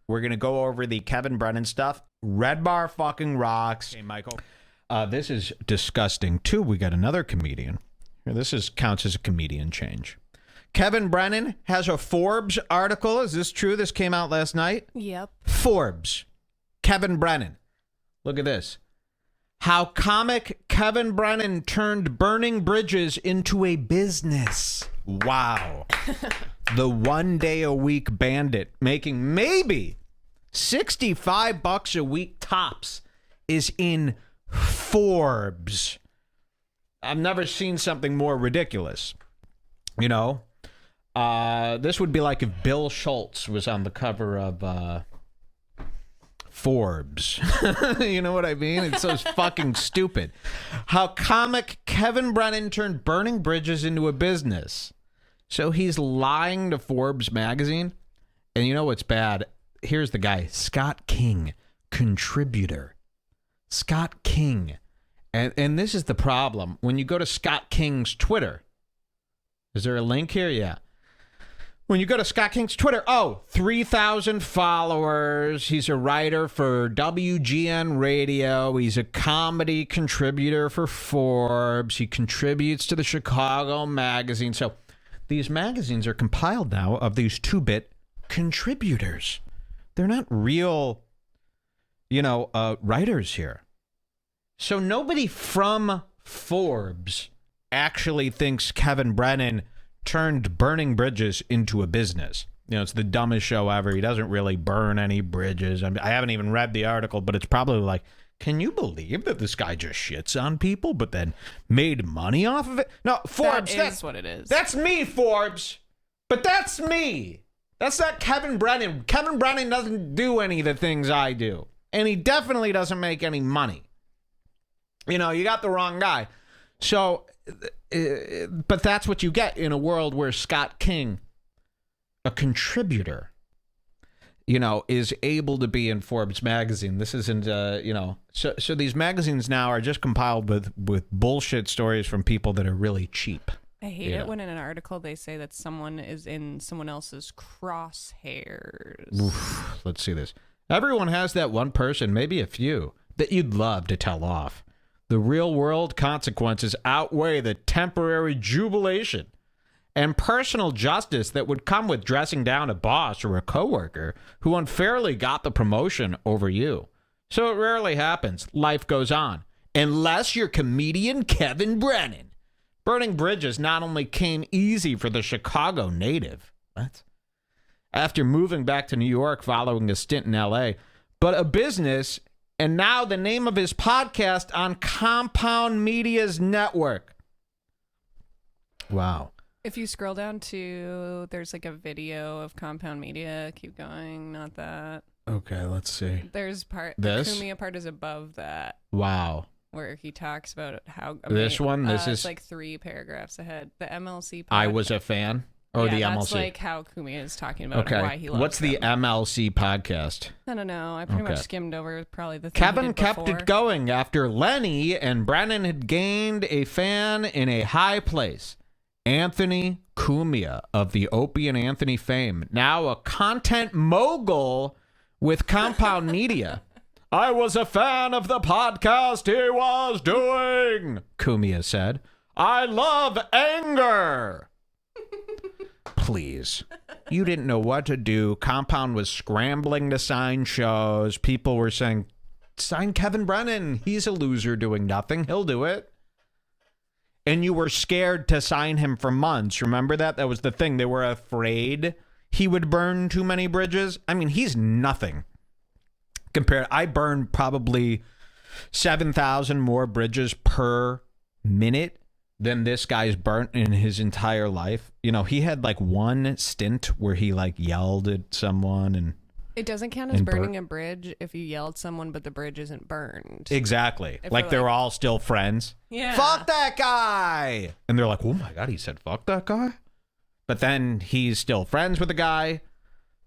We're going to go over the Kevin Brennan stuff. Redbar fucking rocks. Hey, Michael. This is disgusting, too. We got another comedian. This counts as a comedian change. Kevin Brennan has a Forbes article. Is this true? This came out last night? Yep. Forbes. Kevin Brennan. Look at this. How comic Kevin Brennan turned burning bridges into a business. Wow. The one-day-a-week bandit making maybe $65 a week tops is in Forbes. I've never seen something more ridiculous. You know, this would be like if Bill Schultz was on the cover of Forbes. You know what I mean? It's so fucking stupid. How comic Kevin Brennan turned burning bridges into a business. So he's lying to Forbes magazine. And you know what's bad? Here's the guy, Scott King, contributor. Scott King. And this is the problem. When you go to Scott King's Twitter, is there a link here? Yeah. When you go to Scott King's Twitter, 3,000 followers. He's a writer for WGN Radio. He's a comedy contributor for Forbes. He contributes to the Chicago Magazine. So these magazines are compiled now of these 2-bit contributors. They're not real, writers here. So nobody from Forbes actually thinks Kevin Brennan turned burning bridges into a business. It's the dumbest show ever. He doesn't really burn any bridges. I haven't even read the article, but it's probably like, can you believe that this guy just shits on people but then made money off of it? No, Forbes. That's what it is. That's me, Forbes. But that's me. That's not Kevin Brennan. Kevin Brennan doesn't do any of the things I do. And he definitely doesn't make any money. You got the wrong guy. So, but that's what you get in a world where Scott King, a contributor, is able to be in Forbes magazine. This isn't, so these magazines now are just compiled with bullshit stories from people that are really cheap. I hate it when in an article they say that someone is in someone else's crosshairs. Oof, let's see this. Everyone has that one person, maybe a few, that you'd love to tell off. The real-world consequences outweigh the temporary jubilation and personal justice that would come with dressing down a boss or a coworker who unfairly got the promotion over you. So it rarely happens. Life goes on. Unless you're comedian Kevin Brennan. Burning bridges not only came easy for the Chicago native, after moving back to New York following a stint in L.A., but a business, and now the name of his podcast on Compound Media's network. Wow. If you scroll down to, there's like a video of Compound Media. Keep going, not that. Okay, let's see. There's part, this? the Cumia part is above that. Wow. Where he talks about how... This one? This is... It's like 3 paragraphs ahead. The MLC podcast. I was a fan? Or the MLC? That's like how Cumia is talking about why he loves What's the them. MLC podcast? I don't know. I pretty much skimmed over probably the thing Kevin he did kept before. it going after Lenny and Brennan had gained a fan in a high place. Anthony Cumia of the Opie and Anthony fame, now a content mogul with Compound Media. I was a fan of the podcast he was doing, Cumia said. I love anger. Please. You didn't know what to do. Compound was scrambling to sign shows. People were saying, sign Kevin Brennan. He's a loser doing nothing. He'll do it. And you were scared to sign him for months. Remember that? That was the thing. They were afraid he would burn too many bridges. I mean, he's nothing. Compared, I burned probably 7,000 more bridges per minute than this guy's burnt in his entire life. He had like one stint where he like yelled at someone and... It doesn't count as burning a bridge if you yell at someone, but the bridge isn't burned. Exactly. Like they're all still friends. Yeah. Fuck that guy! And they're like, oh my God, he said fuck that guy? But then he's still friends with the guy.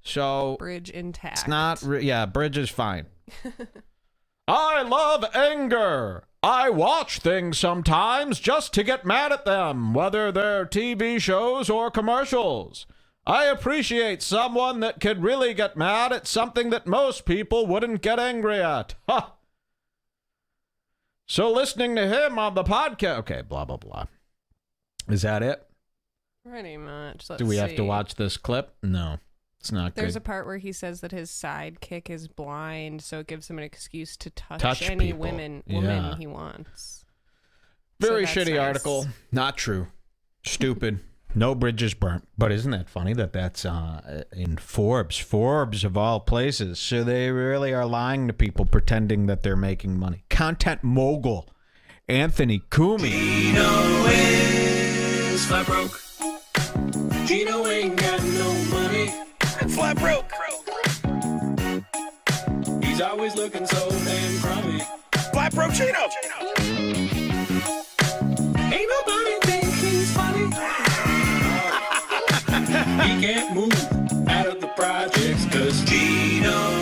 So bridge intact. It's not, bridge is fine. I love anger. I watch things sometimes just to get mad at them, whether they're TV shows or commercials. I appreciate someone that could really get mad at something that most people wouldn't get angry at. Ha! So listening to him on the podcast... Okay, blah, blah, blah. Is that it? Pretty much. Do we have to watch this clip? No, it's not good. There's a part where he says that his sidekick is blind, so it gives him an excuse to touch any people. woman Yeah. he wants. Very So that's shitty nice. article. Not true. Stupid. No bridges burnt. But isn't that funny that that's in Forbes? Forbes of all places. So they really are lying to people pretending that they're making money. Content mogul Anthony Cumia. Gino is flat broke. Gino ain't got no money. Flat broke. He's always looking so damn crummy. Flat broke Gino. Ain't nobody think he's funny. He can't move out of the projects 'cause Gino